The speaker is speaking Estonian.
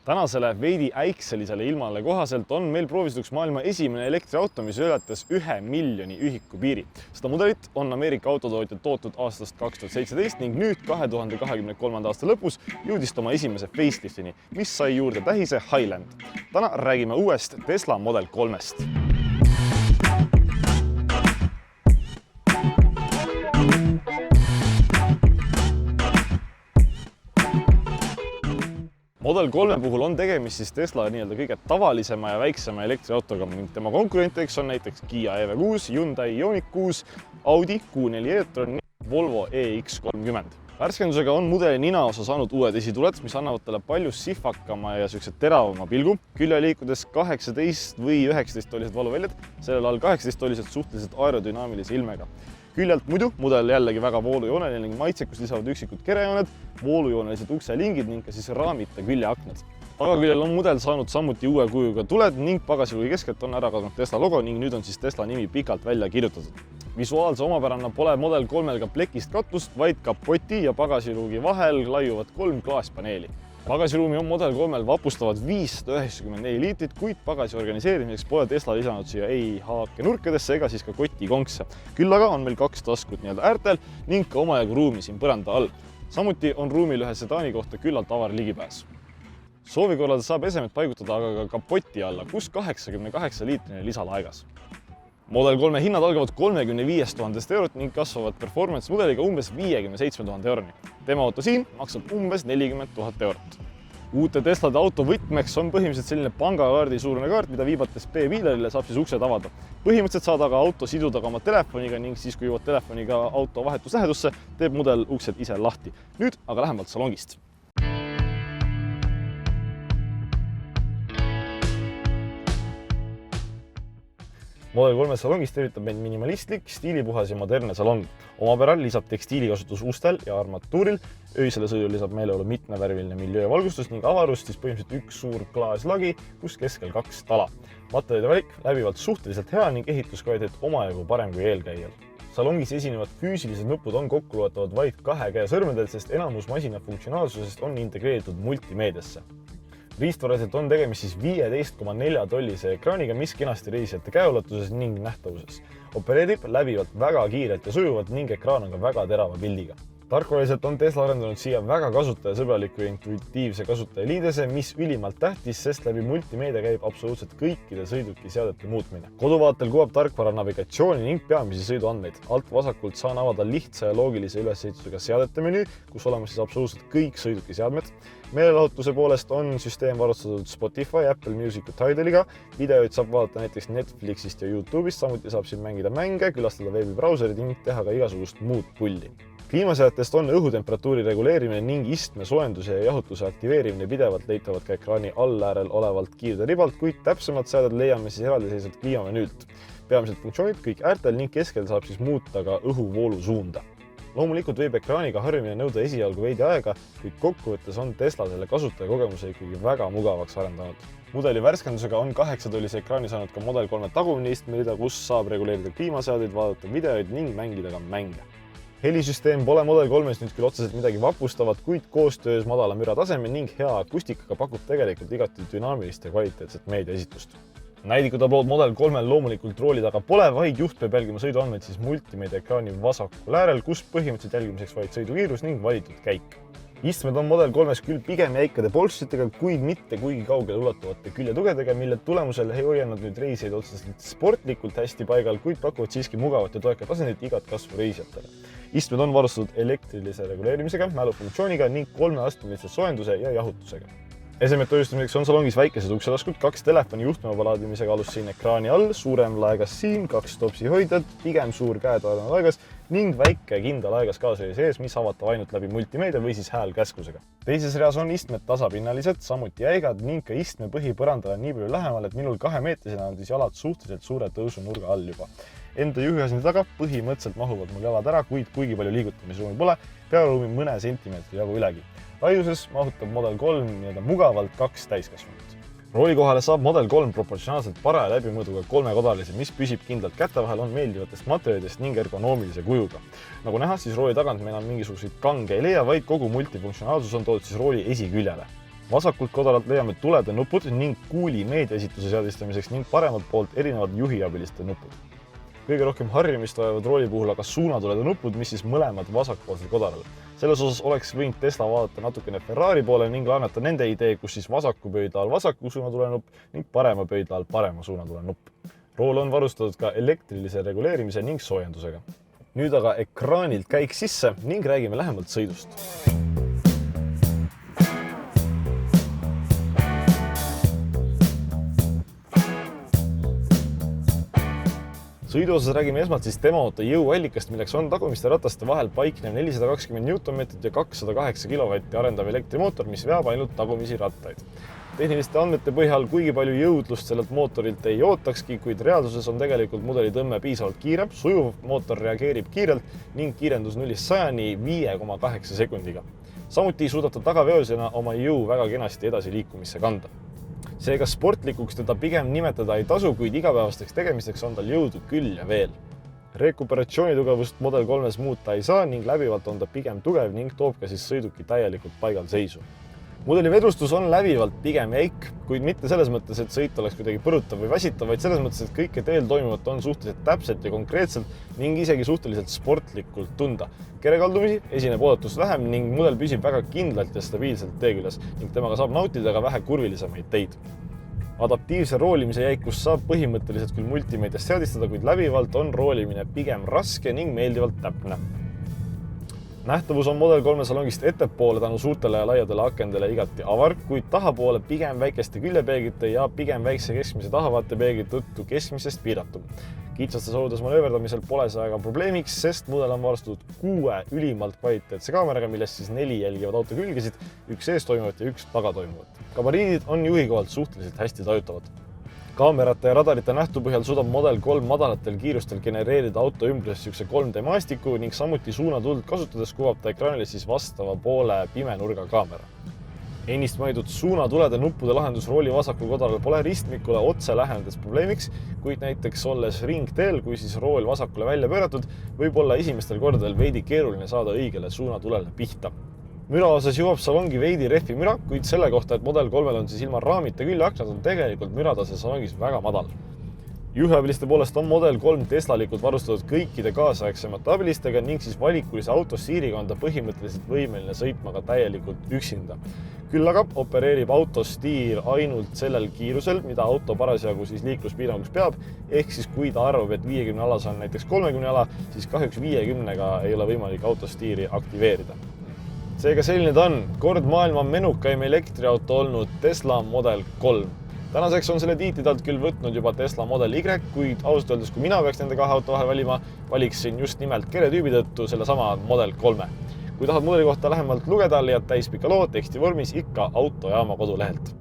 Tänasele veidi äikselisele ilmale kohaselt on meil proovistuks maailma esimene elektriauto, mis ületas 1 miljoni ühiku piiri. Seda mudelit on Ameerika autotootjad tootnud aastast 2017 ning nüüd 2023. aasta lõpus jõudis ta oma esimese faceliftini, mis sai juurde tähise Highland. Täna räägime uuest Tesla Model 3-st. Model 3 puhul on tegemist siis Tesla kõige tavalisema ja väiksema elektriautoga ning tema konkurentideks on näiteks Kia EV6, Hyundai Ioniq 6, Audi Q4 e-tron ja Volvo EX30. Värskendusega on mudeli ninaosa saanud uued esituled, mis annavad talle palju sihvakama ja teravama pilgu. Külje liikudes 18 või 19-tollised valuväljad, sellel all 18-tollised suhteliselt aerodünaamilise ilmega. Küljelt muidu mudel jällegi väga voolujooneline ning maitsekus lisavad üksikud kerejooned, voolujoonelised ukselingid ning ka raamita küljeaknad. Tagaküljel on mudel saanud samuti uue kujuga tuled ning pagasiruumi keskelt on ära kadunud Tesla logo ning nüüd on siis Tesla nimi pikalt välja kirjutatud. Visuaalse omapärana pole Model 3 ka plekist katust, vaid kapoti ja pagasiruumi vahel laiuvad 3 klaaspaneeli. Pagasiruumi on Model 3 vapustavad 594 liitrit, kuid pagasi organiseerimiseks pole Tesla lisanud siia ei haake nurkadesse ega siis ka kotikonkse. Küll aga on meil 2 taskut äärtel ning ka omajagu ruumi siin põranda all. Samuti on ruumil ühe sedaani kohta küllalt avar ligipääs. Soovi korral saab esemed paigutada aga ka kapoti alla, kus 88-liitrine lisalaegas. Model 3 hinnad algavad 35 000 eurot ning kasvavad performance mudeliga umbes 57 000 euroni. Tema auto siin maksab umbes 40 000 eurot. Uute Teslade auto võtmeks on põhimõtteliselt selline pangakaardi suurune kaart, mida viibates B-piilerile saab siis uksed avada. Põhimõtteliselt saad aga auto siduda ka oma telefoniga ning siis, kui jõuad telefoniga auto vahetuslähedusse, teeb mudel uksed ise lahti. Nüüd aga lähemalt salongist. Model 3 salongist tervitab meid minimalistlik, stiilipuhas ja modernne salong. Omapäral lisab tekstiilikasutus ustel ja armatuuril, öisele sõidul lisab meeleolu mitmevärviline miljöövalgustus ning avarust siis põhimõtteliselt üks suur klaaslagi, kus keskel 2 tala. Materjalide valik läbivalt suhteliselt hea ning ehituskvaliteet omajagu parem kui eelkäijal. Salongis esinevad füüsilised nupud on kokkuloetavad vaid 2 käe sõrmedel, sest enamus masina funktsionaalsusest on integreeritud multimeediasse. Riistvaraselt on tegemist siis 15,4-tollise ekraaniga, mis kenasti reisijate käeulatuses ning nähtavuses. Opereerib läbivalt väga kiirelt ja sujuvalt ning ekraan on ka väga terava pildiga. Tarkvaraliselt on Tesla arendanud siia väga kasutajasõbraliku ja intuitiivse kasutajaliidese, mis ülimalt tähtis, sest läbi multimeedia käib absoluutselt kõikide sõidukiseadete muutmine. Koduvaatel kuvab tarkvara navigatsiooni ning peamisi sõiduandmeid. Alt vasakult saan avada lihtsa ja loogilise ülesehitusega seadete menüü, kus olemas siis absoluutselt kõik sõidukiseadmed. Meelelahutuse poolest on süsteem varustatud Spotify, Apple Musicu Tidaliga. Videoid saab vaadata näiteks Netflixist ja YouTube'ist, samuti saab siin mängida mänge, külastada veebibrauserid ning teha ka igasugust muud pulli. Kliimaseadetest on õhutemperatuuri reguleerimine ning istme soojenduse ja jahutuse aktiveerimine pidevalt leitavad ka ekraani alläärel olevalt kiirderibalt, kuid täpsemad seaded leiame siis eraldiseisvalt kliimamenüült. Peamised funktsioonid kõik äärtel ning keskel saab siis muuta ka õhuvoolu suunda. Loomulikult võib ekraaniga harjumine nõuda esialgu veidi aega, kuid kokkuvõttes on Tesla selle kasutajakogemuse ikkagi väga mugavaks arendanud. Mudeli värskendusega on 8-tollise ekraani saanud ka Model 3 tagumine istmerida, kus saab reguleerida kliimaseadeid, vaadata videoid ning mängida ka mänge. Helisüsteem pole Model 3-s nüüd küll otseselt midagi vapustavat, kuid koostöös madala mürataseme ning hea akustikaga pakub tegelikult igati dünaamilist ja kvaliteetset meediaesitust. Näidikutablood Model 3-l loomulikult rooli taga pole, vaid juht peab jälgima sõiduandmeid siis multimeedia ekraani vasakul äärel, kus põhimõtteliselt jälgimiseks vaid sõidukiirus ning valitud käik. Istmed on Model 3-s küll pigem jäikade polstritega, kuid mitte kuigi kaugele ulatuvate küljetugedega, mille tulemusel ei hoia nad nüüd reisijaid otseselt sportlikult hästi paigal, kuid pakuvad siiski mugavat ja toekat asendit igat kasvu reisijatele. Istmed on varustatud elektrilise reguleerimisega, mälufunktsiooniga ning 3-astmelise soojenduse ja jahutusega. Esemete hoiustamiseks on salongis väikesed ukselaskud, 2 telefoni juhtmeva laadimisega alus siin ekraani all, suurem laegas siin, 2 topsi hoidjad, pigem suur käetoolane laegas ning väike kindla laegas gaasrööri sees, mis avatav ainult läbi multimeedia või siis häälkäskusega. Teises reas on istmed tasapinnalised, samuti jäigad ning ka istme põhi põrandale nii palju lähemal, et minul 2-meetrisena on siis jalad suhteliselt suure tõusunurga all juba. Enda juhiasendi taga põhimõtteliselt mahuvad mul jalad ära, kuid kuigi palju liigutamisruumi pole, pearuumi mõne sentimeetri jagu ülegi. Laiuses mahutab Model 3 mugavalt 2 täiskasvanut. Rooli kohale saab Model 3 proportsionaalselt paraja läbimõõduga 3-kodalise, mis püsib kindlalt käte vahel, on meeldivatest materjalidest ning ergonoomilise kujuga. Nagu näha, siis rooli tagant me enam mingisuguseid kange ei leia, vaid kogu multifunktsionaalsus on toodud siis rooli esiküljele. Vasakult kodaralt leiame tulede nupud ning kuuli meediaesituse seadistamiseks ning paremalt poolt erinevad juhiabiliste nupud. Kõige rohkem harjumist vajavad rooli puhul aga suunatulede nupud, mis siis mõlemad vasakpoolsel kodaral. Selles osas oleks võinud Tesla vaadata natukene Ferrari poole ning laenata nende idee, kus siis vasaku pöidla all vasaku suunatule nupp ning parema pöidla all parema suunatule nupp. Rool on varustatud ka elektrilise reguleerimise ning soojendusega. Nüüd aga ekraanilt käik sisse ning räägime lähemalt sõidust. Sõidu osas räägime esmalt siis tema auto jõuallikast, milleks on tagumiste rataste vahel paiknev 420 Nm ja 208 kW arendav elektrimootor, mis veab ainult tagumisi rattaid. Tehniliste andmete põhjal kuigi palju jõudlust sellelt mootorilt ei ootakski, kuid reaalsuses on tegelikult mudeli tõmme piisavalt kiire, sujuv mootor reageerib kiirelt ning kiirendus 0-100-ni 5,8 sekundiga. Samuti suudab ta tagaveosena oma jõu väga kenasti edasi liikumisse kanda. Seega sportlikuks teda pigem nimetada ei tasu, kuid igapäevasteks tegemisteks on tal jõudu küll ja veel. Rekuperatsioonitugevust Model 3-s muuta ei saa ning läbivalt on ta pigem tugev ning toob ka siis sõiduki täielikult paigal seisu. Mudeli vedustus on läbivalt pigem jäik, kuid mitte selles mõttes, et sõit oleks kuidagi põrutav või väsitav, vaid selles mõttes, et kõike teel toimuvat on suhteliselt täpselt ja konkreetselt ning isegi suhteliselt sportlikult tunda. Kerekaldumisi esineb oodatust vähem ning mudel püsib väga kindlalt ja stabiilselt tee küljes ning temaga saab nautida ka vähe kurvilisemaid teid. Adaptiivse roolimise jäikust saab põhimõtteliselt küll multimeedias seadistada, kuid läbivalt on roolimine pigem raske ning meeldivalt täpne. Nähtavus on Model 3 salongist ettepoole tänu suurtele ja laiadele akendele igati avar, kuid tahapoole pigem väikeste küljepeeglite ja pigem väikse keskmise tahavaatepeegli tõttu keskmisest piiratum. Kitsastes oludes manööverdamisel pole see aga probleemiks, sest mudel on varustatud 6 ülimalt kvaliteetse kaameraga, millest siis 4 jälgivad auto külgesid, 1 ees toimuvat ja 1 taga toimuvat. Gabariidid on juhikohalt suhteliselt hästi tajutavad. Kaamerate ja radarite nähtu põhjal suudab Model 3 madalatel kiirustel genereerida auto ümbruses 3D maastiku ning samuti suunatuld kasutades kuvab ta ekraanile siis vastava poole pimenurga kaamera. Ennist mainitud suunatulede nuppude lahendus rooli vasakul kodaral pole ristmikule otse lähenedes probleemiks, kuid näiteks olles ringteel, kui siis rool vasakule välja pööratud, võib olla esimestel kordadel veidi keeruline saada õigele suunatulele pihta. Müra osas jõuab salongi veidi rehvi müra, kuid selle kohta, et Model 3 on siis ilma raamita küljeaknad, on tegelikult müratase salongis väga madal. Juhiabiliste poolest on Model 3 teslalikult varustatud kõikide kaasaegsemate abilistega ning siis valikulise autostiiriga on ta põhimõtteliselt võimeline sõitma ka täielikult üksinda. Küll aga opereerib autostiir ainult sellel kiirusel, mida auto parasjagu siis liikluspiiranguks peab, ehk siis kui ta arvab, et 50 alas on näiteks 30 ala, siis kahjuks 50-ga ei ole võimalik autostiiri aktiveerida. Seega selline ta on. Kord maailma menukaim elektriauto olnud Tesla Model 3. Tänaseks on selle tiitli talt küll võtnud juba Tesla Model Y, kuid ausalt öeldes, kui mina peaks nende 2 auto vahel valima, valiksin just nimelt keretüübi tõttu sellesama Model 3. Kui tahad mudeli kohta lähemalt lugeda, leiad täispika loo teksti vormis ikka Autojaama kodulehelt.